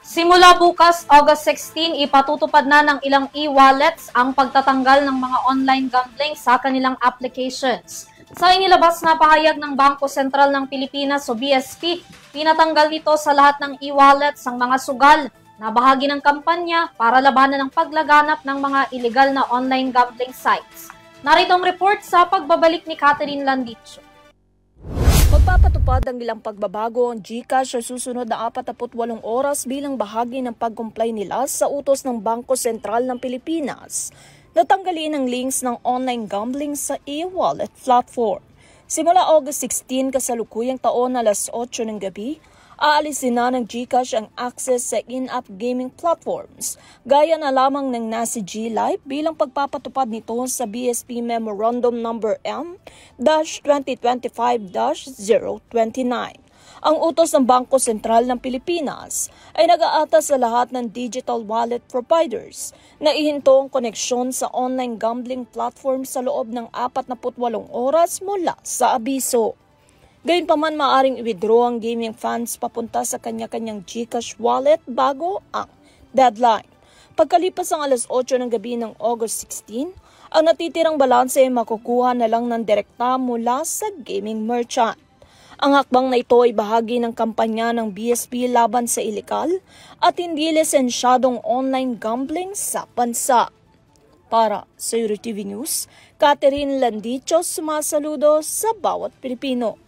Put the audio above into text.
Simula bukas, August 16, ipatutupad na ng ilang e-wallets ang pagtatanggal ng mga online gambling sa kanilang applications. Sa inilabas na pahayag ng Bangko Sentral ng Pilipinas o BSP, pinatanggal nito sa lahat ng e-wallets ang mga sugal na bahagi ng kampanya para labanan ng paglaganap ng mga illegal na online gambling sites. Narito ang report sa pagbabalik ni Catherine Landicho. Magpapatupad ang ilang pagbabago ang GCash sa susunod na 48 oras bilang bahagi ng pag-comply nila sa utos ng Bangko Sentral ng Pilipinas na tanggalin ang links ng online gambling sa e-wallet platform. Simula August 16 kasalukuyang taon na alas 8 ng gabi, aalisin na ng GCash ang access sa in-app gaming platforms, gaya na lamang ng nasa G-Live bilang pagpapatupad nito sa BSP Memorandum No. M-2025-029. Ang utos ng Bangko Sentral ng Pilipinas ay nag-aatas sa lahat ng digital wallet providers na ihinto ang koneksyon sa online gambling platform sa loob ng 48 oras mula sa abiso. Gayunpaman, maaaring i-withdraw ang gaming funds papunta sa kanya-kanyang GCash wallet bago ang deadline. Pagkalipas ang alas 8 ng gabi ng August 16, ang natitirang balanse ay makukuha na lang ng direkta mula sa gaming merchant. Ang hakbang na ito ay bahagi ng kampanya ng BSP laban sa ilegal at hindi lisensyadong online gambling sa bansa. Para sa EuroTV News, Catherine Landicho, sumasaludo sa bawat Pilipino.